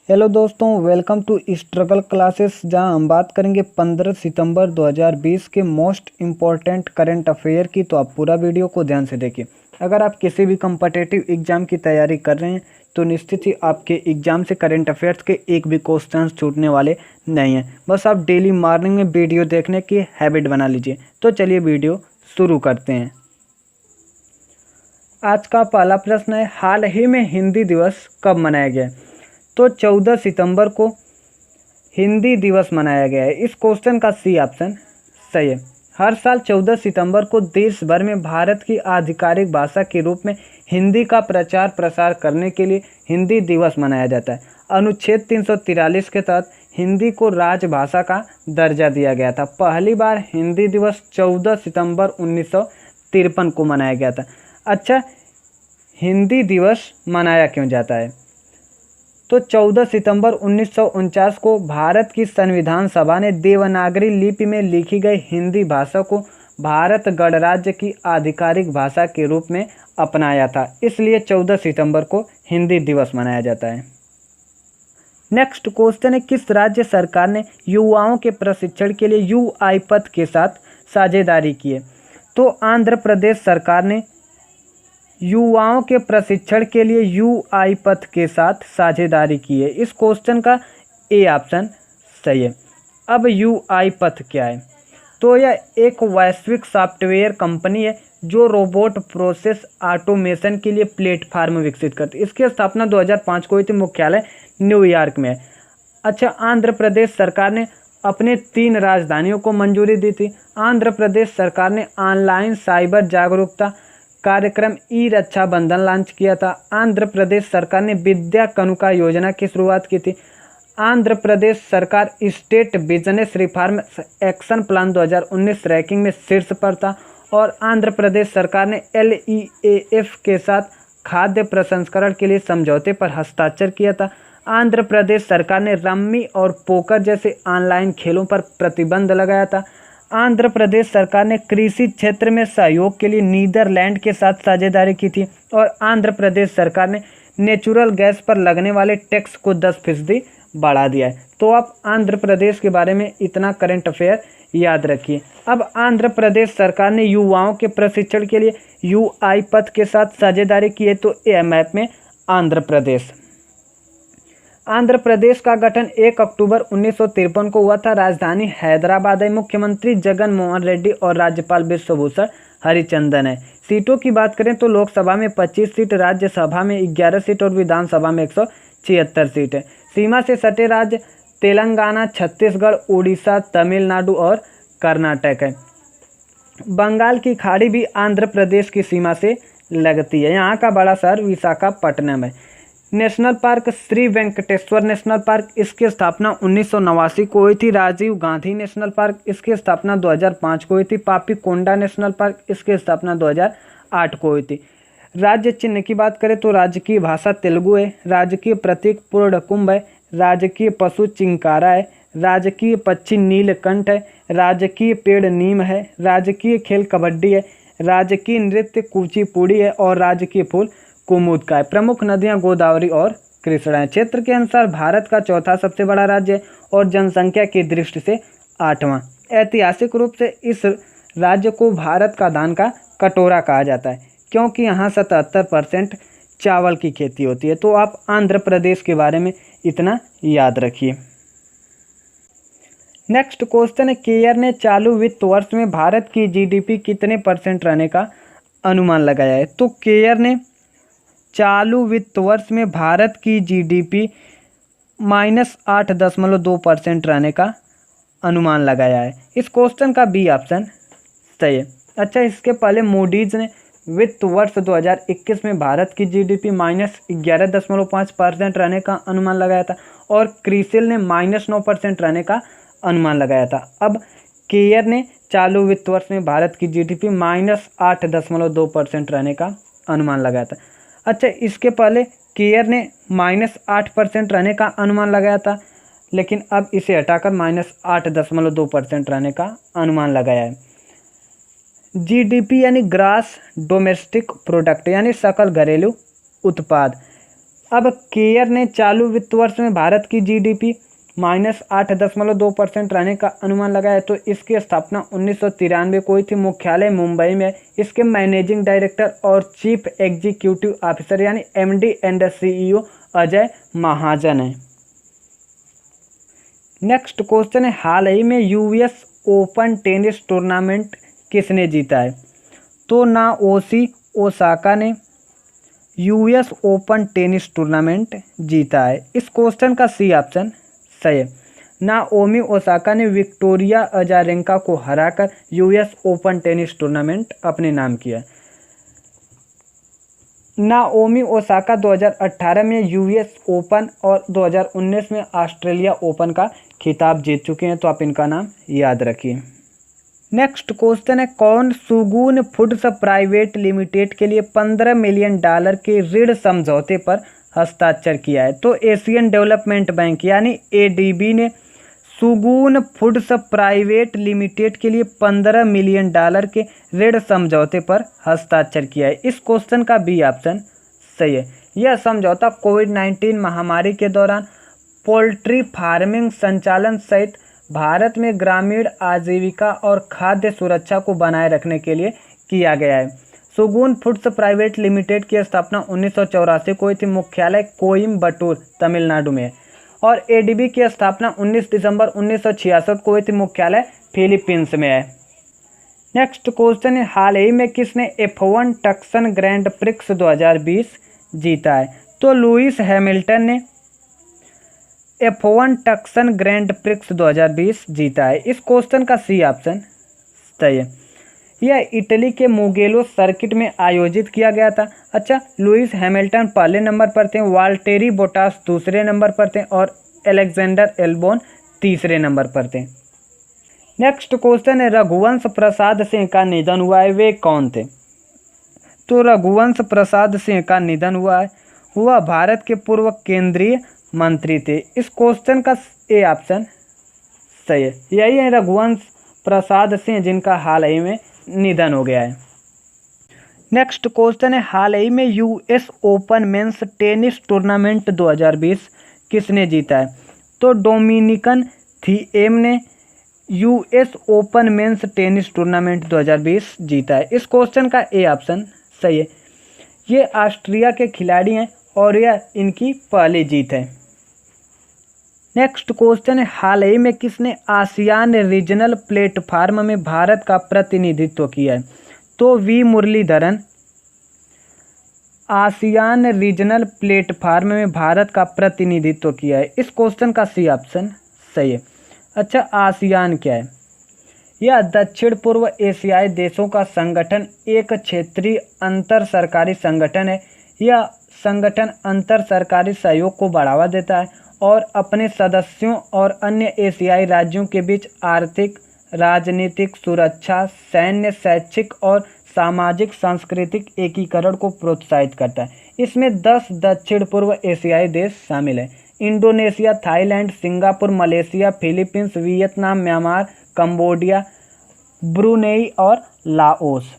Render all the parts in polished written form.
Hello दोस्तों, welcome to struggle classes, जहां हम बात करेंगे 15 सितंबर 2020 के मोस्ट इम्पॉर्टेंट करंट अफेयर की। तो आप पूरा वीडियो को ध्यान से देखिए। अगर आप किसी भी कम्पिटिटिव एग्जाम की तैयारी कर रहे हैं तो निश्चित ही आपके एग्जाम से करंट अफेयर्स के एक भी क्वेश्चन छूटने वाले नहीं हैं। बस आप डेली मॉर्निंग में वीडियो देखने की हैबिट बना लीजिए। तो चलिए वीडियो शुरू करते हैं। आज का पहला प्रश्न है, हाल ही में हिंदी दिवस कब मनाया गया? तो 14 सितंबर को हिंदी दिवस मनाया गया है। इस क्वेश्चन का सी ऑप्शन सही है। हर साल 14 सितंबर को देश भर में भारत की आधिकारिक भाषा के रूप में हिंदी का प्रचार प्रसार करने के लिए हिंदी दिवस मनाया जाता है। अनुच्छेद 343 के तहत हिंदी को राजभाषा का दर्जा दिया गया था। पहली बार हिंदी दिवस 14 सितंबर 1953 को मनाया गया था। अच्छा, हिंदी दिवस मनाया क्यों जाता है? तो 14 सितंबर 1949 को भारत की संविधान सभा ने देवनागरी लिपि में लिखी गई हिंदी भाषा को भारत गणराज्य की आधिकारिक भाषा के रूप में अपनाया था। इसलिए 14 सितंबर को हिंदी दिवस मनाया जाता है। नेक्स्ट क्वेश्चन है, किस राज्य सरकार ने युवाओं के प्रशिक्षण के लिए यूआई पथ के साथ साझेदारी की है? तो आंध्र प्रदेश सरकार ने युवाओं के प्रशिक्षण के लिए यूआई पथ के साथ साझेदारी की है। इस क्वेश्चन का ए ऑप्शन सही है। अब यूआई पथ क्या है? तो यह एक वैश्विक सॉफ्टवेयर कंपनी है जो रोबोट प्रोसेस ऑटोमेशन के लिए प्लेटफार्म विकसित करती है। इसकी स्थापना 2005 को हुई थी। मुख्यालय न्यूयॉर्क में है। अच्छा, आंध्र प्रदेश सरकार ने अपने 3 राजधानियों को मंजूरी दी थी। आंध्र प्रदेश सरकार ने ऑनलाइन साइबर जागरूकता कार्यक्रम ई रक्षा बंधन लॉन्च किया था। आंध्र प्रदेश सरकार ने विद्या कनुका योजना की शुरुआत की थी। आंध्र प्रदेश सरकार estate business reform action plan 2019 ranking में शीर्ष पर था। और आंध्र प्रदेश सरकार ने LEAF के साथ खाद्य प्रसंस्करण के लिए समझौते पर हस्ताक्षर किया था। आंध्र प्रदेश सरकार ने रम्मी और पोकर जैसे ऑनलाइन खेलों पर प्रतिबंध लगाया था। आंध्र प्रदेश सरकार ने कृषि क्षेत्र में सहयोग के लिए नीदरलैंड के साथ साझेदारी की थी। और आंध्र प्रदेश सरकार ने नेचुरल गैस पर लगने वाले टैक्स को 10% बढ़ा दिया है। तो आप आंध्र प्रदेश के बारे में इतना करंट अफेयर याद रखिए। अब आंध्र प्रदेश सरकार ने युवाओं के प्रशिक्षण के लिए यूआई पथ के साथ साझेदारी की है। तो ए मैप में आंध्र प्रदेश। आंध्र प्रदेश का गठन 1 अक्टूबर 1953 को हुआ था। राजधानी हैदराबाद है। मुख्यमंत्री जगन मोहन रेड्डी और राज्यपाल विश्वभूषण हरिचंदन है। सीटों की बात करें तो लोकसभा में 25 सीट, राज्यसभा में 11 सीट और विधानसभा में 176 सीट है। सीमा से सटे राज्य तेलंगाना, छत्तीसगढ़, उड़ीसा, तमिलनाडु और कर्नाटक है। बंगाल की खाड़ी भी आंध्र प्रदेश की सीमा से लगती है। यहाँ का बड़ा शहर विशाखापट्टनम है। National park Shri Venkateswara national park, इसकी स्थापना 1989 को हुई थी। राजीव गांधी नेशनल पार्क, इसकी स्थापना 2005 को हुई थी। पापी कोंडा नेशनल पार्क, इसकी स्थापना 2008 को हुई थी। राज्य चिन्ह की बात करें तो राजकीय भाषा तेलुगु है। राजकीय प्रतीक पूर्णकुंभ है। राजकीय पशु चिंकारा है। राजकीय पक्षी नीलकंठ है। राजकीय पेड़ नीम है। राजकीय खेल कबड्डी है। राजकीय नृत्य कुचिपुड़ी है। और राजकीय फूल कुमुद का है। प्रमुख नदियां गोदावरी और कृष्णा है। क्षेत्र के अनुसार भारत का चौथा सबसे बड़ा राज्य है और जनसंख्या की दृष्टि से 8वां। ऐतिहासिक रूप से इस राज्य को भारत का धान का कटोरा कहा जाता है क्योंकि यहाँ 77% चावल की खेती होती है। तो आप आंध्र प्रदेश के बारे में इतना याद रखिए। नेक्स्ट क्वेश्चन है, केयर ने चालू वित्त वर्ष में भारत की GDP कितने % रहने का अनुमान लगाया है? तो केयर ने चालू वित्त वर्ष में भारत की GDP -8.2% रहने का अनुमान लगाया है। इस क्वेश्चन का बी ऑप्शन सही है। अच्छा, इसके पहले मूडीज ने वित्त वर्ष 2021 में भारत की GDP -11.5% रहने का अनुमान लगाया था। और क्रिसिल ने -9% रहने का अनुमान लगाया था। अब केयर ने चालू वित्त वर्ष में भारत की GDP -8.2% रहने का अनुमान लगाया था। अच्छा, इसके पहले केयर ने -8% रहने का अनुमान लगाया था, लेकिन अब इसे हटाकर -8.2% रहने का अनुमान लगाया है। GDP यानी ग्रास डोमेस्टिक प्रोडक्ट यानी सकल घरेलू उत्पाद। अब केयर ने चालू वित्त वर्ष में भारत की जीडीपी -8.2% रहने का अनुमान लगाया। तो इसकी स्थापना 1993 को हुई थी। मुख्यालय मुंबई में। इसके मैनेजिंग डायरेक्टर और चीफ एग्जीक्यूटिव ऑफिसर यानी MD and CEO Ajay Mahajan है। नेक्स्ट क्वेश्चन है, हाल ही में यूएस ओपन टेनिस टूर्नामेंट किसने जीता है? तो नाओमी ओसाका ने यूएस ओपन टेनिस टूर्नामेंट जीता है। इस क्वेश्चन का सी ऑप्शन सही है। नाओमी ओसाका ने विक्टोरिया अजारेंका को हराकर यूएस ओपन टेनिस टूर्नामेंट अपने नाम किया। नाओमी ओसाका 2018 में यूएस ओपन और 2019 में ऑस्ट्रेलिया ओपन का खिताब जीत चुके हैं, तो आप इनका नाम याद रखिए। नेक्स्ट क्वेश्चन है, कौन सुगुन फूड्स प्राइवेट लिमिटेड के लिए $15 मिलियन के ऋण समझौते पर हस्ताक्षर किया है? तो एशियन डेवलपमेंट बैंक यानी एडीबी ने सुगुन फूड्स प्राइवेट लिमिटेड के लिए $15 मिलियन के ऋण समझौते पर हस्ताक्षर किया है। इस क्वेश्चन का बी ऑप्शन सही है। यह समझौता कोविड-19 महामारी के दौरान पोल्ट्री फार्मिंग संचालन सहित भारत में ग्रामीण आजीविका और खाद्य सुरक्षा को बनाए रखने के लिए किया गया है। सुगुन फूड्स प्राइवेट लिमिटेड की स्थापना 1984 को हुई थी। मुख्यालय कोयम्बटूर तमिलनाडु में है। और एडीबी की स्थापना 19 दिसंबर 1966 को हुई थी। मुख्यालय फिलीपींस में है। नेक्स्ट क्वेश्चन है, हाल ही में किसने F1 टक्सन ग्रैंड प्रिक्स 2020 जीता है? तो लुइस हैमिल्टन ने F1 टक्सन ग्रैंड प्रिक्स 2020 जीता है। इस क्वेश्चन का सी ऑप्शन सही है। यह इटली के मुगेलो सर्किट में आयोजित किया गया था। अच्छा, लुइस हैमिल्टन पहले नंबर पर थे, वाल्टेरी बोटास दूसरे नंबर पर थे और अलेक्जेंडर एल्बोन तीसरे नंबर पर थे। नेक्स्ट क्वेश्चन है, रघुवंश प्रसाद सिंह का निधन हुआ है, वे कौन थे? तो रघुवंश प्रसाद सिंह का निधन हुआ है, वह भारत के पूर्व केंद्रीय मंत्री थे। इस क्वेश्चन का ए ऑप्शन सही है। यही है रघुवंश प्रसाद सिंह जिनका हाल ही में निधन हो गया है। नेक्स्ट क्वेश्चन है, हाल ही में US Open men's tennis tournament 2020 किसने जीता है? तो डोमिनिकन थिएम ने US Open men's tennis tournament 2020 जीता है। इस क्वेश्चन का ए ऑप्शन सही है। ये ऑस्ट्रिया के खिलाड़ी हैं और यह इनकी पहली जीत है। नेक्स्ट क्वेश्चन है, हाल ही में किसने आसियान रीजनल प्लेटफार्म में भारत का प्रतिनिधित्व किया है? तो V Muralidharan ASEAN regional platform में भारत का प्रतिनिधित्व किया है। इस क्वेश्चन का सी ऑप्शन सही है। अच्छा, आसियान क्या है? यह दक्षिण पूर्व एशियाई देशों का संगठन एक क्षेत्रीय अंतर सरकारी संगठन है। यह संगठन अंतर सरकारी सहयोग को बढ़ावा देता है और अपने सदस्यों और अन्य एशियाई राज्यों के बीच आर्थिक, राजनीतिक, सुरक्षा, सैन्य, शैक्षिक और सामाजिक सांस्कृतिक एकीकरण को प्रोत्साहित करता है। इसमें 10 दक्षिण पूर्व एशियाई देश शामिल हैं: Indonesia, Thailand, Singapore, Malaysia, Philippines, Vietnam, Myanmar, Cambodia, Brunei और लाओस।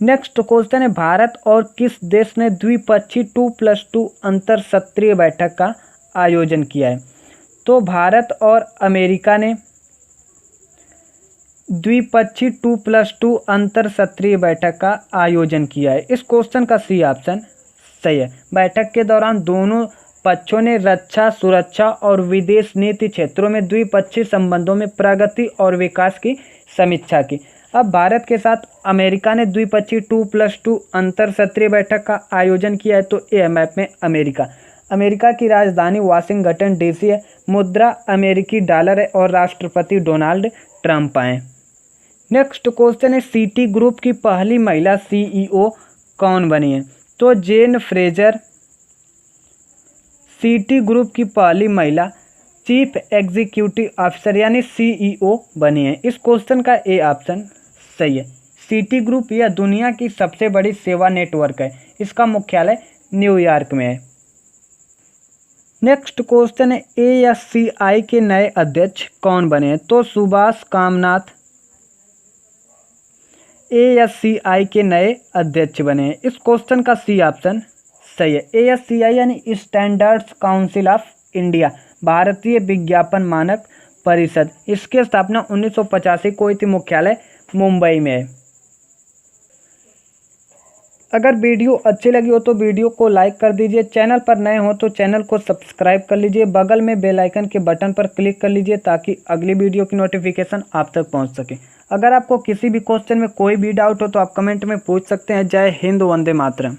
नेक्स्ट क्वेश्चन है, भारत और किस देश ने द्विपक्षीय 2+2 अंतर सत्रीय बैठक का आयोजन किया है? तो भारत और अमेरिका ने द्विपक्षीय 2+2 अंतर सत्रीय बैठक का आयोजन किया है। इस क्वेश्चन का सी ऑप्शन सही है। बैठक के दौरान दोनों पक्षों ने रक्षा, सुरक्षा और विदेश नीति क्षेत्रों में द्विपक्षीय संबंधों में प्रगति और विकास की समीक्षा की। अब भारत के साथ अमेरिका ने द्विपक्षीय 2+2 अंतर सत्रीय बैठक का आयोजन किया है। तो ए मैप में अमेरिका की राजधानी वाशिंगटन डीसी है। मुद्रा अमेरिकी डॉलर है और राष्ट्रपति डोनाल्ड ट्रंप आए। नेक्स्ट क्वेश्चन है, सिटी ग्रुप की पहली महिला सीईओ कौन बनी है? तो जेन फ्रेजर सिटी ग्रुप की पहली महिला चीफ एग्जीक्यूटिव ऑफिसर यानी सीईओ बनी है। इस क्वेश्चन का ए ऑप्शन सही है। सिटी ग्रुप यह दुनिया की सबसे बड़ी सेवा नेटवर्क है। इसका मुख्यालय न्यूयॉर्क में है। नेक्स्ट क्वेश्चन है, ASCI के नए अध्यक्ष कौन बने हैं? तो सुभाष कामनाथ ASCI के नए अध्यक्ष बने हैं। इस क्वेश्चन का सी ऑप्शन सही है। ASCI यानी स्टैंडर्ड्स काउंसिल ऑफ इंडिया, भारतीय विज्ञापन मानक परिषद, इसकी स्थापना 1985 को हुई थी, मुख्यालय मुंबई में है। अगर वीडियो अच्छी लगी हो तो वीडियो को लाइक कर दीजिए, चैनल पर नए हो तो चैनल को सब्सक्राइब कर लीजिए, बगल में बेल आइकन के बटन पर क्लिक कर लीजिए ताकि अगली वीडियो की नोटिफिकेशन आप तक पहुंच सके। अगर आपको किसी भी क्वेश्चन में कोई भी डाउट हो तो आप कमेंट में पूछ सकते हैं। जय हिंद, वंदे मातरम।